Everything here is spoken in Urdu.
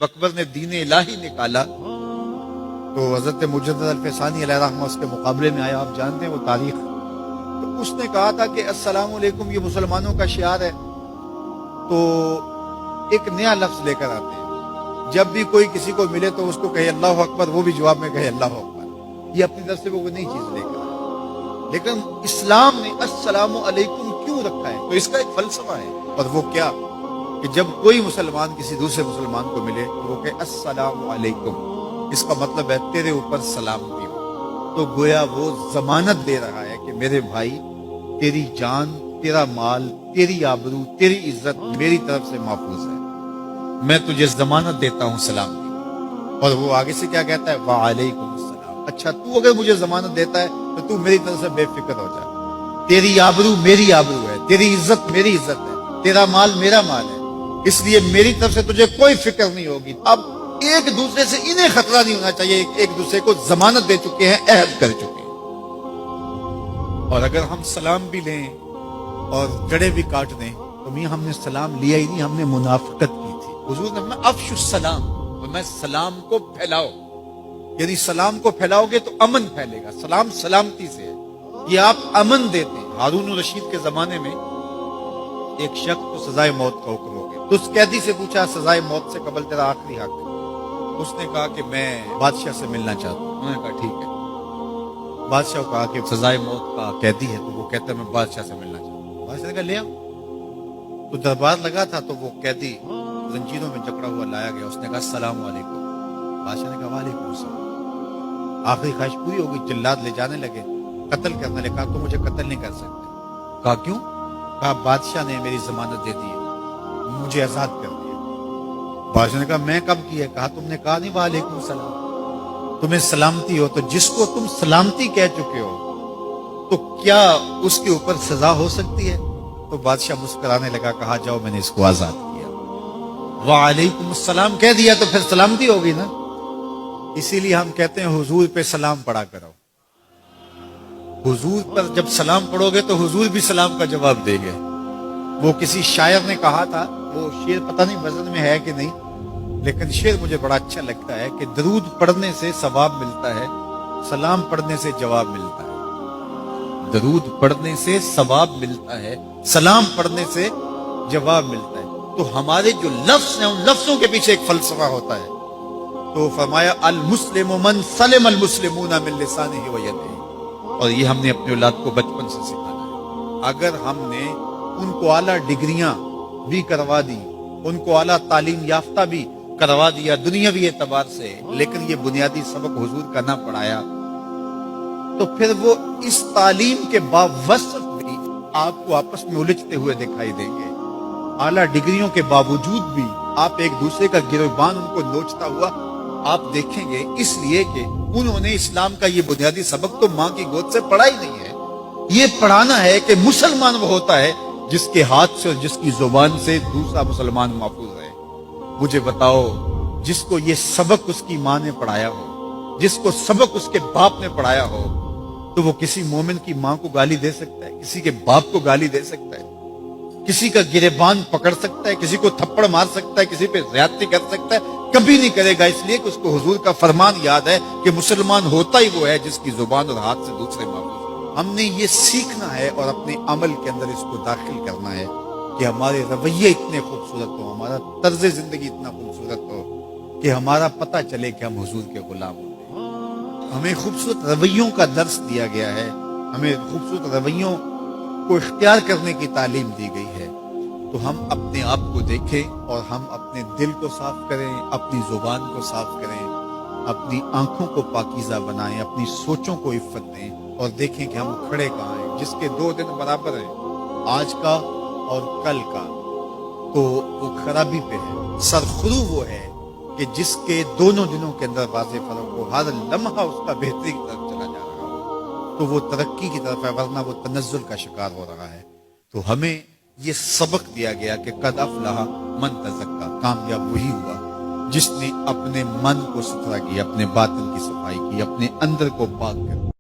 جب اکبر نے دین الہی نکالا تو حضرت مجدد الفسانی علیہ رحمہ اس کے مقابلے میں آیا. آپ جانتے ہیں وہ تاریخ. تو اس نے کہا تھا کہ السلام علیکم یہ مسلمانوں کا شعار ہے، تو ایک نیا لفظ لے کر آتے ہیں. جب بھی کوئی کسی کو ملے تو اس کو کہے اللہ اکبر، وہ بھی جواب میں کہے اللہ اکبر. یہ اپنی طرف سے وہ نئی چیز لے کر آئے. لیکن اسلام نے السلام علیکم کیوں رکھا ہے؟ تو اس کا ایک فلسفہ ہے. اور وہ کیا کہ جب کوئی مسلمان کسی دوسرے مسلمان کو ملے تو وہ کہے السلام علیکم، اس کا مطلب ہے تیرے اوپر سلامتی ہو. تو گویا وہ ضمانت دے رہا ہے کہ میرے بھائی تیری جان، تیرا مال، تیری آبرو، تیری عزت میری طرف سے محفوظ ہے. میں تجھے ضمانت دیتا ہوں سلامتی. اور وہ آگے سے کیا کہتا ہے؟ وعلیکم السلام. اچھا تو اگر مجھے ضمانت دیتا ہے تو تو میری طرف سے بے فکر ہو جا. تیری آبرو میری آبرو ہے، تیری عزت میری عزت ہے، تیرا مال میرا مال ہے، اس لیے میری طرف سے تجھے کوئی فکر نہیں ہوگی. اب ایک دوسرے سے انہیں خطرہ نہیں ہونا چاہیے. ایک دوسرے کو ضمانت دے چکے ہیں، عہد کر چکے ہیں. اور اگر ہم سلام بھی لیں اور جڑے بھی کاٹ دیں تو میاں ہم نے سلام لیا ہی نہیں، ہم نے منافقت کی تھی. حضور نے فرمایا افشوا السلام، میں سلام کو پھیلاؤ. یعنی سلام کو پھیلاؤ گے تو امن پھیلے گا. سلام سلامتی سے ہے. یہ آپ امن دیتے ہیں. ہارون الرشید کے زمانے میں ایک شخص کو سزائے موت کا حکم ہو گیا. تو اس قیدی سے پوچھا سزائے موت سے قبل تیرا آخری حق ہے؟ اس نے کہا کہ میں بادشاہ سے ملنا چاہتا ہوں. انہوں نے کہا ٹھیک ہے. بادشاہ کو کہا کہ سزائے موت کا قیدی ہے، تو وہ کہتا ہے میں بادشاہ سے ملنا چاہتا ہوں. بادشاہ نے کہا لے آؤ. تو دربار لگا تھا تو وہ قیدی زنجیروں میں جکڑا ہوا لایا گیا. اس نے کہا السلام علیکم. بادشاہ نے کہا وعلیکم السلام. آخری خواہش پوری ہو گئی. جلاد لے جانے لگے، قتل کرنے لگے. کہا تو مجھے قتل نہیں کر سکتے. کہا کیوں؟ کہا بادشاہ نے میری ضمانت دے دی ہے، مجھے آزاد کر دیا. بادشاہ نے کہا میں کب کیا؟ کہا تم نے کہا نہیں وعلیکم السلام، تمہیں سلامتی ہو. تو جس کو تم سلامتی کہہ چکے ہو تو کیا اس کے اوپر سزا ہو سکتی ہے؟ تو بادشاہ مسکرانے لگا. کہا جاؤ میں نے اس کو آزاد کیا. وعلیکم السلام کہہ دیا تو پھر سلامتی ہوگی نا. اسی لیے ہم کہتے ہیں حضور پہ سلام پڑھا کرو. حضور پر جب سلام پڑھو گے تو حضور بھی سلام کا جواب دیں گے. وہ کسی شاعر نے کہا تھا، وہ شعر پتہ نہیں وزن میں ہے کہ نہیں، لیکن شعر مجھے بڑا اچھا لگتا ہے کہ درود پڑھنے سے ثواب ملتا ہے، سلام پڑھنے سے جواب ملتا ہے. درود پڑھنے سے ثواب ملتا ہے، سلام پڑھنے سے جواب ملتا ہے. تو ہمارے جو لفظ ہیں ان لفظوں کے پیچھے ایک فلسفہ ہوتا ہے. تو فرمایا المسلم من سلم المسلمون من لسانہ و یدہ. اور یہ ہم نے اپنے اولاد کو بچپن سے سکھانا ہے. اگر ہم نے ان کو اعلیٰ ڈگریاں بھی کروا دی، ان کو اعلیٰ تعلیم یافتہ بھی کروا دیا دنیاوی اعتبار سے، لیکن یہ بنیادی سبق حضور کا نہ پڑھایا، تو پھر وہ اس تعلیم کے باوصف بھی آپ کو آپس میں الجھتے ہوئے دکھائی دیں گے. اعلیٰ ڈگریوں کے باوجود بھی آپ ایک دوسرے کا گریبان ان کو نوچتا ہوا آپ دیکھیں گے، اس لیے کہ انہوں نے اسلام کا یہ بنیادی سبق تو ماں کی گود سے پڑھا ہی نہیں ہے. یہ پڑھانا ہے کہ مسلمان وہ ہوتا ہے جس کے ہاتھ سے اور جس کی زبان سے دوسرا مسلمان محفوظ ہے. مجھے بتاؤ، جس کو یہ سبق اس کی ماں نے پڑھایا ہو، جس کو سبق اس کے باپ نے پڑھایا ہو، تو وہ کسی مومن کی ماں کو گالی دے سکتا ہے، کسی کے باپ کو گالی دے سکتا ہے، کسی کا گریبان پکڑ سکتا ہے، کسی کو تھپڑ مار سکتا ہے، کسی پہ زیادتی کر سکتا ہے؟ کبھی نہیں کرے گا. اس لیے کہ اس کو حضور کا فرمان یاد ہے کہ مسلمان ہوتا ہی وہ ہے جس کی زبان اور ہاتھ سے دوسرے محفوظ. ہم نے یہ سیکھنا ہے اور اپنے عمل کے اندر اس کو داخل کرنا ہے کہ ہمارے رویے اتنے خوبصورت ہوں، ہمارا طرز زندگی اتنا خوبصورت ہو کہ ہمارا پتہ چلے کہ ہم حضور کے غلام ہوں. ہمیں خوبصورت رویوں کا درس دیا گیا ہے، ہمیں خوبصورت رویوں کو اختیار کرنے کی تعلیم دی گئی ہے. تو ہم اپنے آپ کو دیکھیں اور ہم اپنے دل کو صاف کریں، اپنی زبان کو صاف کریں، اپنی آنکھوں کو پاکیزہ بنائیں، اپنی سوچوں کو عفت دیں اور دیکھیں کہ ہم کھڑے کہاں ہیں. جس کے 2 دن برابر ہیں، آج کا اور کل کا، تو وہ خرابی پہ ہے. سرخرو وہ ہے کہ جس کے دونوں دنوں کے اندر واضح فرق ہو، ہر لمحہ اس کا بہتری کی طرف چلا جا رہا ہو، تو وہ ترقی کی طرف ہے، ورنہ وہ تنزل کا شکار ہو رہا ہے. تو ہمیں یہ سبق دیا گیا کہ قد افلح من تزکا. کامیاب وہی ہوا جس نے اپنے من کو ستھرا کیا، اپنے باطن کی صفائی کی، اپنے اندر کو پاک کر